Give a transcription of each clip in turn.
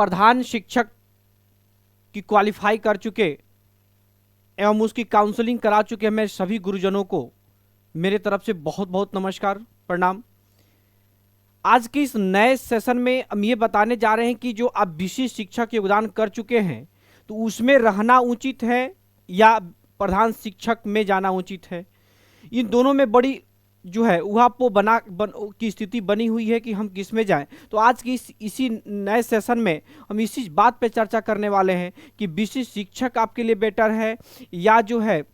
प्रधान शिक्षक की क्वालिफाई कर चुके एवं उसकी काउंसलिंग करा चुके हैं मैं सभी गुरुजनों को मेरे तरफ से बहुत बहुत नमस्कार, प्रणाम। आज के इस नए सेशन में हम ये बताने जा रहे हैं कि जो आप विशिष्ट शिक्षक योगदान कर चुके हैं तो उसमें रहना उचित है या प्रधान शिक्षक में जाना उचित है। इन दोनों में बड़ी जो है की स्थिति बनी हुई है कि हम किस में जाएं। तो आज की इसी नए सेशन में हम इसी बात पे चर्चा करने वाले हैं कि विशिष्ट शिक्षक आपके लिए बेटर है या जो है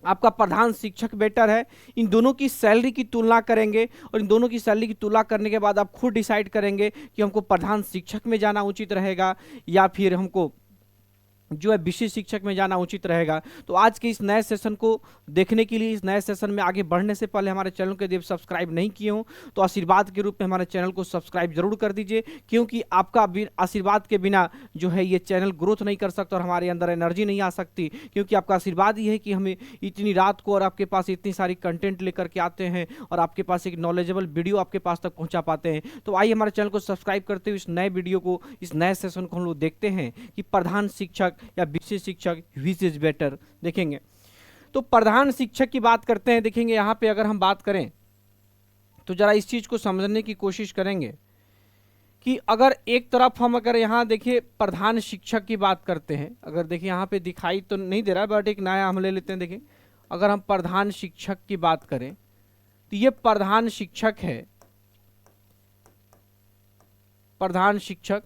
आपका प्रधान शिक्षक बेटर है। इन दोनों की सैलरी की तुलना करेंगे और इन दोनों की सैलरी की तुलना करने के बाद आप खुद डिसाइड करेंगे कि हमको प्रधान शिक्षक में जाना उचित रहेगा या फिर हमको जो है विशिष्ट शिक्षक में जाना उचित रहेगा। तो आज के इस नए सेशन को देखने के लिए, इस नए सेशन में आगे बढ़ने से पहले हमारे चैनल को यदि सब्सक्राइब नहीं किए हो तो आशीर्वाद के रूप में हमारे चैनल को सब्सक्राइब जरूर कर दीजिए, क्योंकि आपका आशीर्वाद के बिना जो है ये चैनल ग्रोथ नहीं कर सकता और हमारे अंदर एनर्जी नहीं आ सकती, क्योंकि आपका आशीर्वाद ही है कि हमें इतनी रात को और आपके पास इतनी सारी कंटेंट लेकर के आते हैं और आपके पास एक नॉलेजेबल वीडियो आपके पास तक पहुँचा पाते हैं। तो आइए हमारे चैनल को सब्सक्राइब करते हुए इस नए वीडियो को, इस नए सेशन को हम लोग देखते हैं कि प्रधान शिक्षक या विशिष्ट शिक्षक विच इज बेटर देखेंगे। तो प्रधान शिक्षक की बात करते हैं। देखेंगे यहां पे अगर हम बात करें तो जरा इस चीज को समझने की कोशिश करेंगे कि अगर एक तरफ हम अगर यहां देखिए प्रधान शिक्षक की बात करते हैं, अगर देखिए यहां पे दिखाई तो नहीं दे रहा है बट एक नया हम ले लेते हैं। देखिए अगर हम प्रधान शिक्षक की बात करें तो ये प्रधान शिक्षक है, प्रधान शिक्षक,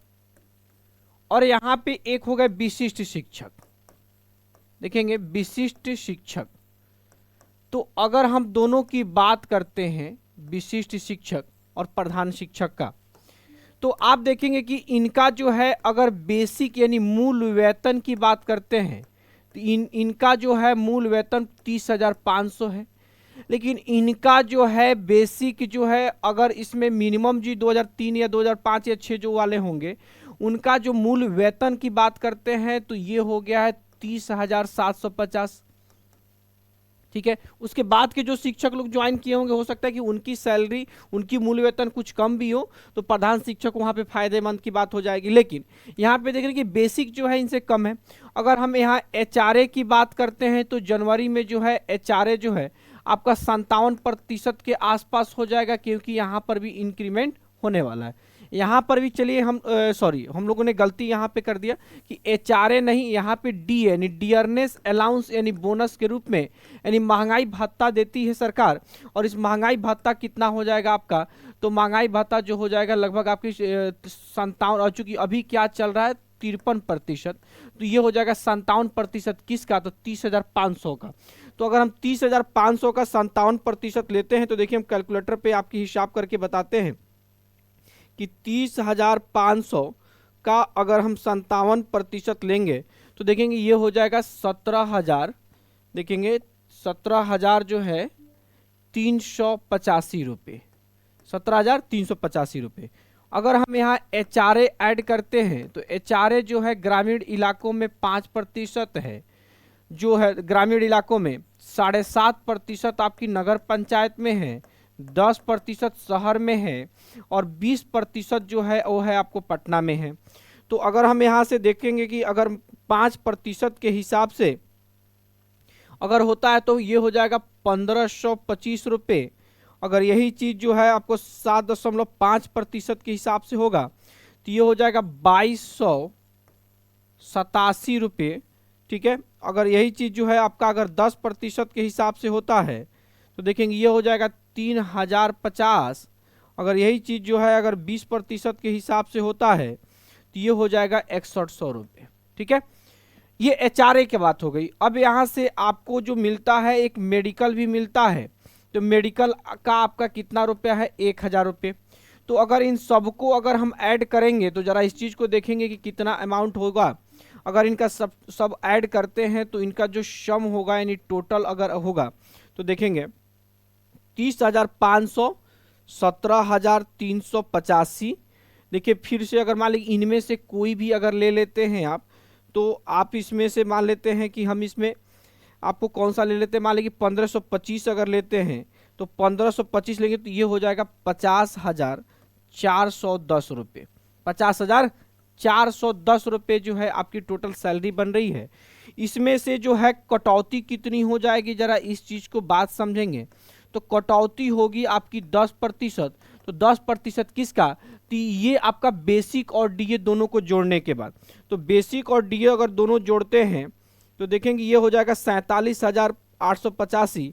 और यहां पे एक हो गए विशिष्ट शिक्षक। देखेंगे विशिष्ट शिक्षक। तो अगर हम दोनों की बात करते हैं विशिष्ट शिक्षक और प्रधान शिक्षक का, तो आप देखेंगे कि इनका जो है अगर बेसिक यानी मूल वेतन की बात करते हैं तो इनका जो है मूल वेतन 30,500 है। लेकिन इनका जो है बेसिक जो है अगर इसमें मिनिमम जी 2003 या 2005 या 6 जो वाले होंगे उनका जो मूल वेतन की बात करते हैं तो ये हो गया है 30,750। ठीक है, उसके बाद के जो शिक्षक लोग ज्वाइन किए होंगे हो सकता है कि उनकी सैलरी, उनकी मूल वेतन कुछ कम भी हो, तो प्रधान शिक्षक वहां पे फायदेमंद की बात हो जाएगी। लेकिन यहाँ पे देख रहे कि बेसिक जो है इनसे कम है। अगर हम यहाँ HRA की बात करते हैं तो जनवरी में जो है HRA जो है आपका 57% के आसपास हो जाएगा, क्योंकि यहाँ पर भी इंक्रीमेंट होने वाला है। यहाँ पर भी चलिए हम लोगों ने गलती यहाँ पे कर दिया कि HRA नहीं, यहाँ पे डी यानी डियरनेस अलाउंस यानी बोनस के रूप में यानी महंगाई भत्ता देती है सरकार। और इस महंगाई भत्ता कितना हो जाएगा आपका, तो महंगाई भत्ता जो हो जाएगा लगभग आपकी 57, और चूंकि अभी क्या चल रहा है 53%, तो ये हो जाएगा 57% किसका, तो 30,500 का। तो अगर हम 30,500 का 57% लेते हैं तो देखिए हम कैलकुलेटर पे आपकी हिसाब करके बताते हैं कि 30,500 का अगर हम 57% लेंगे तो देखेंगे ये हो जाएगा 17,000। देखेंगे 17,000 जो है 385 रुपये, 17,385 रुपये। अगर हम यहाँ HRA ऐड करते हैं तो HRA जो है ग्रामीण इलाकों में 5% है, जो है ग्रामीण इलाकों में 7.5% आपकी नगर पंचायत में है, 10% शहर में है और 20% जो है वो है आपको पटना में है। तो अगर हम यहाँ से देखेंगे कि अगर 5% के हिसाब से अगर होता है तो ये हो जाएगा 1,525 रुपये। अगर यही चीज़ जो है आपको 7.5% के हिसाब से होगा तो ये हो जाएगा 2,287 रुपये। ठीक है, अगर यही चीज़ जो है आपका अगर 10% के हिसाब से होता है तो देखेंगे ये हो जाएगा 3,050। अगर यही चीज़ जो है अगर 20% के हिसाब से होता है तो ये हो जाएगा 6,100 रुपये। ठीक है, ये HRA की बात हो गई। अब यहाँ से आपको जो मिलता है एक मेडिकल भी मिलता है, तो मेडिकल का आपका कितना रुपया है, 1,000 रुपये। तो अगर इन सबको अगर हम ऐड करेंगे तो ज़रा इस चीज़ को देखेंगे कि कितना अमाउंट होगा। अगर इनका सब ऐड करते हैं तो इनका जो सम होगा यानी टोटल अगर होगा तो देखेंगे 30,500, 17,385। देखिए फिर से अगर मान लीजिए इनमें से कोई भी अगर ले लेते हैं आप, तो आप इसमें से मान लेते हैं कि हम इसमें आपको कौन सा ले लेते हैं, मान लीजिए 1,525 अगर लेते हैं तो 1,525 लेंगे तो ये हो जाएगा 50,410 रुपये, 50,410 ₹410 जो है आपकी टोटल सैलरी बन रही है। इसमें से जो है कटौती कितनी हो जाएगी, जरा इस चीज को बात समझेंगे। तो कटौती होगी आपकी 10%। तो 10% किसका, तो ये आपका बेसिक और डीए दोनों को जोड़ने के बाद। तो बेसिक और डीए अगर दोनों जोड़ते हैं तो देखेंगे ये हो जाएगा 47,885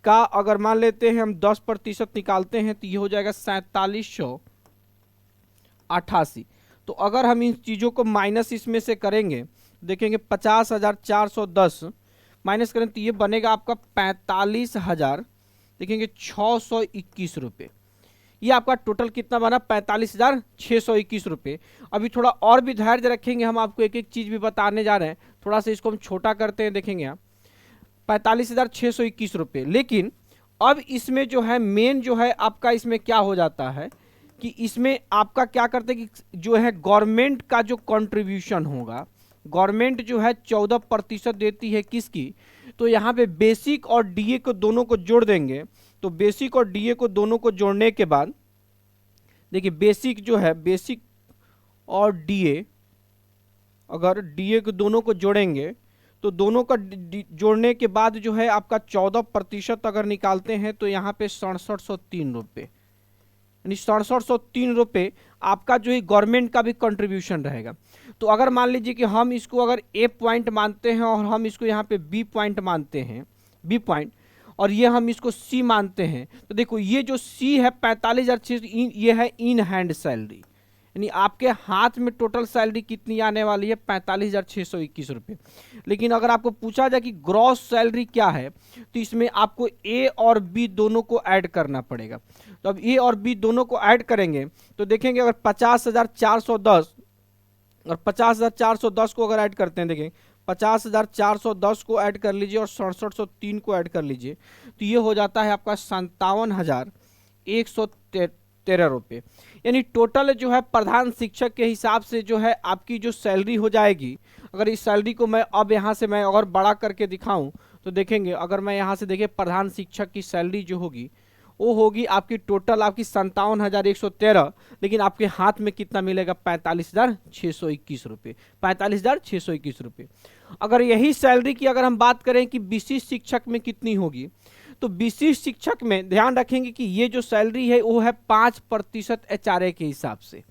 का, अगर मान लेते हैं हम 10% निकालते हैं तो ये हो जाएगा 4788। तो अगर हम इन चीज़ों को माइनस इसमें से करेंगे, देखेंगे 50,410 माइनस करें तो ये बनेगा आपका 45,000, देखेंगे 621 रुपये। ये आपका टोटल कितना बना, 45,621 रुपये। अभी थोड़ा और भी धैर्य रखेंगे, हम आपको एक एक चीज़ भी बताने जा रहे हैं। थोड़ा सा इसको हम छोटा करते हैं, देखेंगे आप 45,621 रुपये। लेकिन अब इसमें जो है मेन जो है आपका इसमें क्या हो जाता है कि इसमें आपका क्या करते हैं कि जो है गवर्नमेंट का जो कंट्रीब्यूशन होगा, गवर्नमेंट जो है 14% देती है किसकी, तो यहाँ पे बेसिक और डीए को दोनों को जोड़ देंगे। तो बेसिक और डीए को दोनों को जोड़ने के बाद देखिए बेसिक जो है, बेसिक और डीए, अगर डीए को दोनों को जोड़ेंगे तो दोनों का जोड़ने के बाद जो है आपका 14% अगर निकालते हैं तो यहाँ पे 6703 रुपये, यानी 6703 रुपये आपका जो है गवर्नमेंट का भी कंट्रीब्यूशन रहेगा। तो अगर मान लीजिए कि हम इसको अगर ए पॉइंट मानते हैं और हम इसको यहाँ पे बी पॉइंट मानते हैं, बी पॉइंट, और ये हम इसको सी मानते हैं, तो देखो ये जो सी है 45,600, ये है इन हैंड सैलरी, यानी आपके हाथ में टोटल सैलरी कितनी आने वाली है, 45,621 रुपये। लेकिन अगर आपको पूछा जाए कि ग्रॉस सैलरी क्या है, तो इसमें आपको ए और बी दोनों को ऐड करना पड़ेगा। तो अब ए और बी दोनों को ऐड करेंगे तो देखेंगे अगर 50,410 और 50,410 को अगर ऐड करते हैं, देखें 50,410 को ऐड कर लीजिए और 6703 को ऐड कर लीजिए, तो ये हो जाता है आपका 57,113 रुपये। यानी टोटल जो है प्रधान शिक्षक के हिसाब से जो है आपकी जो सैलरी हो जाएगी। अगर इस सैलरी को मैं अब यहाँ से मैं अगर बड़ा करके दिखाऊं तो देखेंगे, अगर मैं यहाँ से देखिए प्रधान शिक्षक की सैलरी जो होगी वो होगी आपकी टोटल आपकी 57,113, लेकिन आपके हाथ में कितना मिलेगा, 45,621 रुपये, 45,621 रुपये। अगर यही सैलरी की अगर हम बात करें कि विशिष्ट शिक्षक में कितनी होगी, तो विशिष्ट शिक्षक में ध्यान रखेंगे कि ये जो सैलरी है वो है 5% एचआरए के हिसाब से।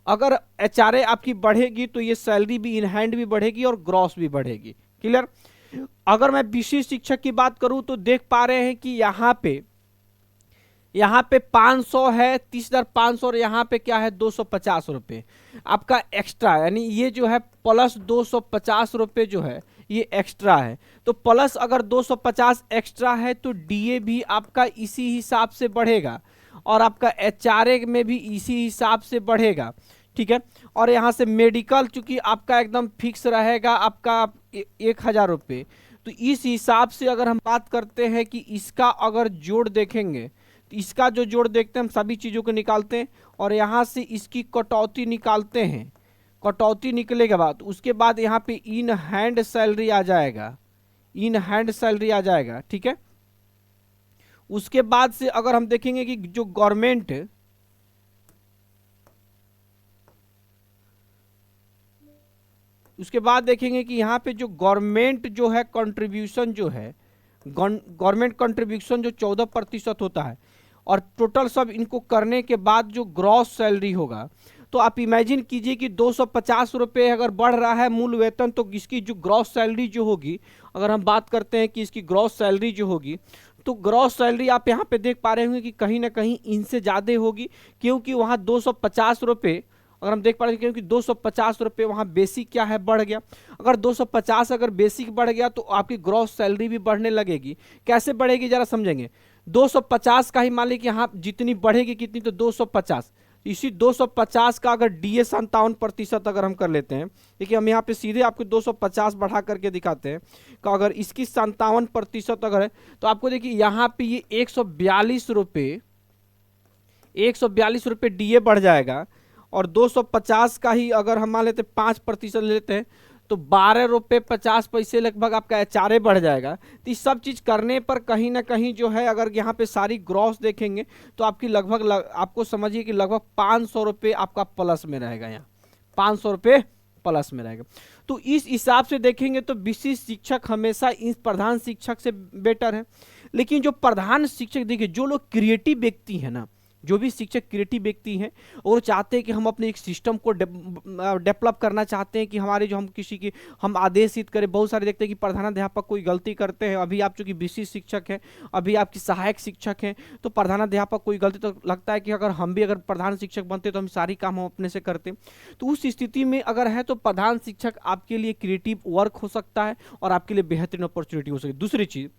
अगर एचआरए आपकी बढ़ेगी तो ये सैलरी भी इन हैंड भी बढ़ेगी और ग्रॉस भी बढ़ेगी। क्लियर। अगर मैं विशिष्ट शिक्षक की बात करूं तो देख पा रहे हैं कि यहाँ पे 500 है, 30,500, और यहाँ पे क्या है 250 रुपये आपका एक्स्ट्रा, यानी ये जो है प्लस 250 रुपये जो है ये एक्स्ट्रा है। तो प्लस अगर 250 एक्स्ट्रा है तो डीए भी आपका इसी हिसाब से बढ़ेगा और आपका एचआरए में भी इसी हिसाब से बढ़ेगा। ठीक है। और यहाँ से मेडिकल चूंकि आपका एकदम फिक्स रहेगा आपका 1,000 रुपये, तो इस हिसाब से अगर हम बात करते हैं कि इसका अगर जोड़ देखेंगे तो इसका जो जोड़ देखते हैं हम सभी चीज़ों को निकालते हैं और यहाँ से इसकी कटौती निकालते हैं। कटौती निकले के बाद उसके बाद यहाँ पे इन हैंड सैलरी आ जाएगा, इन हैंड सैलरी आ जाएगा। ठीक है। उसके बाद से अगर हम देखेंगे कि जो गवर्नमेंट, उसके बाद देखेंगे कि यहाँ पे जो गवर्नमेंट जो है कंट्रीब्यूशन जो है, गवर्नमेंट कंट्रीब्यूशन जो 14% होता है और टोटल सब इनको करने के बाद जो ग्रॉस सैलरी होगा, तो आप इमेजिन कीजिए कि 250 रुपये अगर बढ़ रहा है मूल वेतन, तो इसकी जो ग्रॉस सैलरी जो होगी, अगर हम बात करते हैं कि इसकी ग्रॉस सैलरी जो होगी, तो ग्रॉस सैलरी आप यहाँ पे देख पा रहे होंगे कि कहीं ना कहीं इनसे ज़्यादा होगी, क्योंकि वहाँ 250 रुपये अगर हम देख पा रहे हैं, क्योंकि 250 रुपये वहाँ बेसिक क्या है बढ़ गया। अगर 250 अगर बेसिक बढ़ गया तो आपकी ग्रॉस सैलरी भी बढ़ने लगेगी। कैसे बढ़ेगी जरा समझेंगे। 250 का ही मान लीजिए कि यहाँ जितनी बढ़ेगी कितनी, तो 250, इसी 250 का अगर डीए 57% अगर हम कर लेते हैं, देखिए हम यहाँ पे सीधे आपको 250 बढ़ा करके दिखाते हैं कि अगर इसकी 57% अगर है तो आपको देखिए यहाँ पे ये 142 रुपये डीए बढ़ जाएगा और 250 का ही अगर हम मान लेते 5% लेते हैं तो 12 रुपये 50 पैसे लगभग आपका एचआरए बढ़ जाएगा। तो इस सब चीज़ करने पर कहीं ना कहीं जो है अगर यहाँ पे सारी ग्रॉस देखेंगे तो आपकी लगभग आपको समझिए कि लगभग 500 रुपये आपका प्लस में रहेगा। यहाँ 500 रुपये प्लस में रहेगा। तो इस हिसाब से देखेंगे तो विशिष्ट शिक्षक हमेशा इस प्रधान शिक्षक से बेटर है। लेकिन जो प्रधान शिक्षक, देखिए जो लोग क्रिएटिव व्यक्ति हैं ना, जो भी शिक्षक क्रिएटिव व्यक्ति हैं और चाहते हैं कि हम अपने एक सिस्टम को डेवलप करना चाहते हैं कि हमारे जो हम किसी की हम आदेशित करें। बहुत सारे देखते हैं कि प्रधानाध्यापक कोई गलती करते हैं, अभी आप चूंकि विशिष्ट शिक्षक हैं, अभी आपकी सहायक शिक्षक हैं, तो प्रधानाध्यापक कोई गलती, तो लगता है कि अगर हम भी अगर प्रधान शिक्षक बनते तो हम सारी काम हम अपने से करते। तो उस स्थिति में अगर है तो प्रधान शिक्षक आपके लिए क्रिएटिव वर्क हो सकता है और आपके लिए बेहतरीन अपॉर्चुनिटी हो सकती है। दूसरी चीज,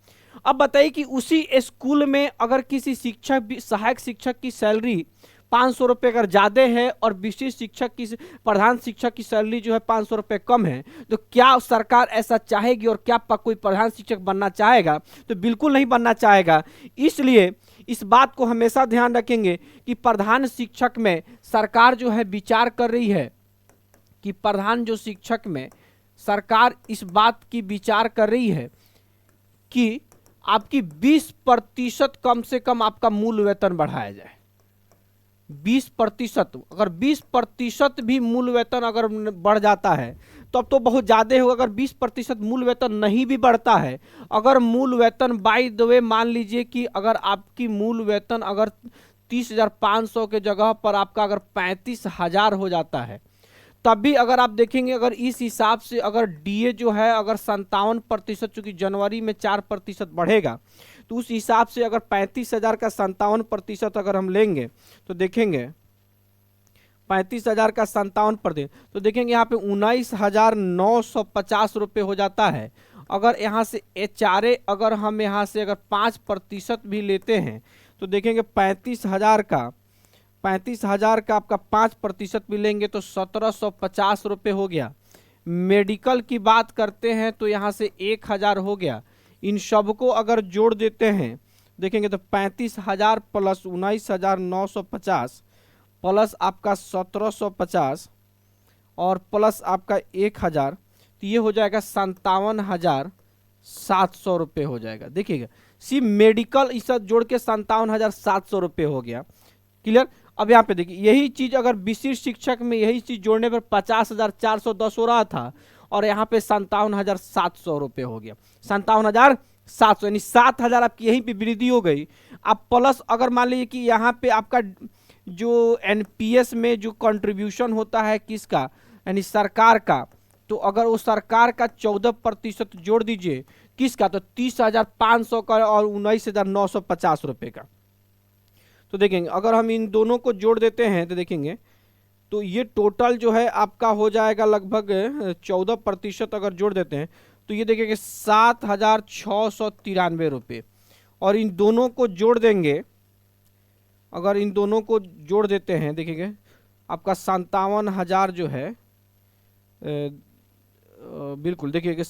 अब बताइए कि उसी स्कूल में अगर किसी शिक्षक भी, सहायक शिक्षक की सैलरी 500 रुपये अगर ज़्यादा है और विशिष्ट शिक्षक की, प्रधान शिक्षक की सैलरी जो है 500 रुपये कम है, तो क्या सरकार ऐसा चाहेगी और क्या कोई प्रधान शिक्षक बनना चाहेगा? तो बिल्कुल नहीं बनना चाहेगा। इसलिए इस बात को हमेशा ध्यान रखेंगे कि प्रधान शिक्षक में सरकार जो है विचार कर रही है कि प्रधान जो शिक्षक में सरकार इस बात की विचार कर रही है कि आपकी 20% कम से कम आपका मूल वेतन बढ़ाया जाए। 20%, अगर 20% भी मूल वेतन अगर बढ़ जाता है तो अब तो बहुत ज़्यादा होगा। अगर 20% मूल वेतन नहीं भी बढ़ता है, अगर मूल वेतन बाय द वे मान लीजिए कि अगर आपकी मूल वेतन अगर 30,500 के जगह पर आपका अगर 35,000 हो जाता है, तब भी अगर आप देखेंगे अगर इस हिसाब से अगर डीए जो है अगर 57%, चूंकि जनवरी में 4% बढ़ेगा, तो उस हिसाब से अगर 35,000 का 57% अगर हम लेंगे तो देखेंगे 35,000 का 57%, तो देखेंगे यहाँ पे 19,950 रुपये हो जाता है। अगर यहाँ से एचआरए अगर हम यहाँ से अगर 5% भी लेते हैं तो देखेंगे 35,000 का आपका 5% भी लेंगे तो 1,750 रुपये हो गया। मेडिकल की बात करते हैं तो यहाँ से 1,000 हो गया। इन सबको अगर जोड़ देते हैं देखेंगे तो 35,000 प्लस 19,950 प्लस आपका 1,750 और प्लस आपका 1,000, तो ये हो जाएगा 57,700 रुपये हो जाएगा। देखिएगा सिर्फ मेडिकल इस जोड़ के 57,700 रुपये हो गया। क्लियर? अब यहाँ पे देखिए यही चीज अगर विशिष्ट शिक्षक में यही चीज जोड़ने पर 50,410 हो रहा था और यहाँ पे 57,700 रुपये हो गया। 57,700 यानी 7,000 आपकी यहीं पे वृद्धि हो गई। अब प्लस अगर मान लीजिए कि यहाँ पे आपका जो एनपीएस में जो कंट्रीब्यूशन होता है किसका, यानी सरकार का, तो अगर वो सरकार का 14% जोड़ दीजिए किसका, तो 30,500 का और 19,950 रुपये का। तो देखेंगे अगर हम इन दोनों को जोड़ देते हैं तो देखेंगे तो ये टोटल जो है आपका हो जाएगा लगभग 14% अगर जोड़ देते हैं तो ये देखेंगे 7,693 रुपये। और इन दोनों को जोड़ देंगे, अगर इन दोनों को जोड़ देते हैं देखेंगे आपका 57,000 जो है बिल्कुल देखिए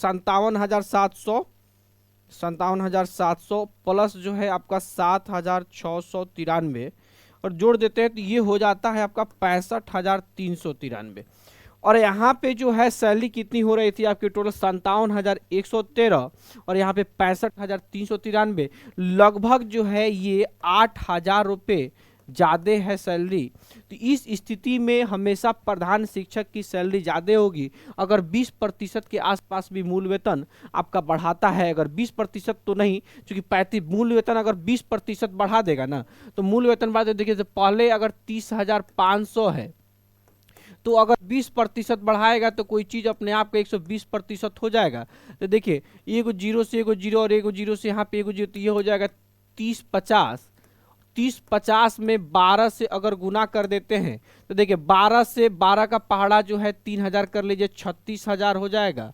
57,700 प्लस जो है आपका 7,693 और जोड़ देते हैं तो ये हो जाता है आपका 65,393। और यहाँ पे जो है सैलरी कितनी हो रही थी आपकी टोटल 57,113 और यहाँ पे 65,393, लगभग जो है ये 8,000 रुपये ज़्यादा है सैलरी। तो इस स्थिति में हमेशा प्रधान शिक्षक की सैलरी ज़्यादा होगी अगर 20% के आसपास भी मूल वेतन आपका बढ़ाता है। अगर 20% तो नहीं, क्योंकि 35 मूल वेतन अगर 20% बढ़ा देगा ना तो मूल वेतन बढ़ा, देखिए तो पहले अगर 30,500 है तो अगर 20% बढ़ाएगा तो कोई चीज़ अपने आप का 120% हो जाएगा। तो देखिए एगो जीरो से एगो जीरो और एगो जीरो से यहाँ पे एगो जीरो, तो ये हो जाएगा 30,50। 30,50 में 12 से अगर गुना कर देते हैं तो देखिए 12 से 12 का पहाड़ा जो है 3,000 कर लीजिए 36,000 हो जाएगा।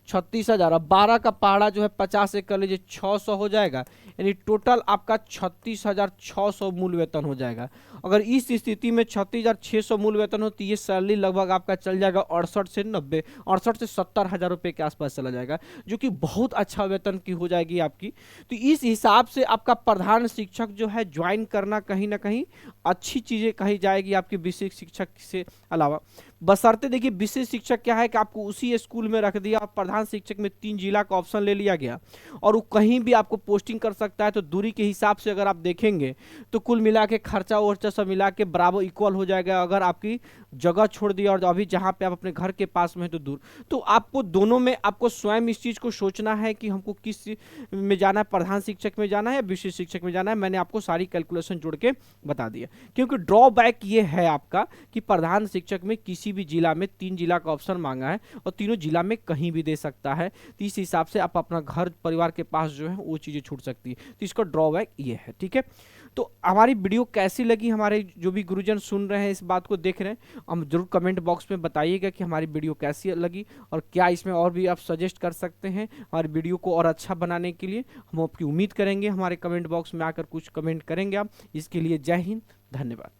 36,000 अब 12 का पहाड़ा जो है 50 से कर लीजिए 600 हो जाएगा, यानी टोटल आपका 36,600 मूल वेतन हो जाएगा। अगर इस स्थिति में 36,600 मूल वेतन हो तो ये सैलरी लगभग आपका चल जाएगा 68 से 70,000 रुपये के आसपास चला जाएगा, जो कि बहुत अच्छा वेतन की हो जाएगी आपकी। तो इस हिसाब से आपका प्रधान शिक्षक जो है ज्वाइन करना कहीं ना कहीं अच्छी चीज़ें कही जाएगी आपकी विशिष्ट शिक्षक से अलावा। बशर्ते देखिए विशिष्ट शिक्षक क्या है कि आपको उसी स्कूल में रख दिया और प्रधान शिक्षक में 3 जिला का ऑप्शन ले लिया गया और वो कहीं भी आपको पोस्टिंग कर सकता है। तो दूरी के हिसाब से अगर आप देखेंगे तो कुल मिला के खर्चा वर्चा खर्चा सब मिला के बराबर इक्वल हो जाएगा। अगर आपकी जगह छोड़ दिया और अभी जहाँ पे आप अपने घर के पास में है तो दूर, तो आपको दोनों में आपको स्वयं इस चीज़ को सोचना है कि हमको किस में जाना है, प्रधान शिक्षक में जाना है या विशेष शिक्षक में जाना है। मैंने आपको सारी कैलकुलेशन जोड़ के बता दिया, क्योंकि ड्रॉबैक ये है आपका कि प्रधान शिक्षक में किसी भी जिला में 3 जिला का ऑप्शन मांगा है और तीनों जिला में कहीं भी दे सकता है। तो इस हिसाब से आप अपना घर परिवार के पास जो है वो चीज़ें छूट सकती है, तो इसका ड्रॉबैक ये है। ठीक है, तो हमारी वीडियो कैसी लगी, हमारे जो भी गुरुजन सुन रहे हैं इस बात को देख रहे हैं, हम जरूर कमेंट बॉक्स में बताइएगा कि हमारी वीडियो कैसी लगी और क्या इसमें और भी आप सजेस्ट कर सकते हैं हमारी वीडियो को और अच्छा बनाने के लिए। हम आपकी उम्मीद करेंगे हमारे कमेंट बॉक्स में आकर कुछ कमेंट करेंगे आप। इसके लिए जय हिंद, धन्यवाद।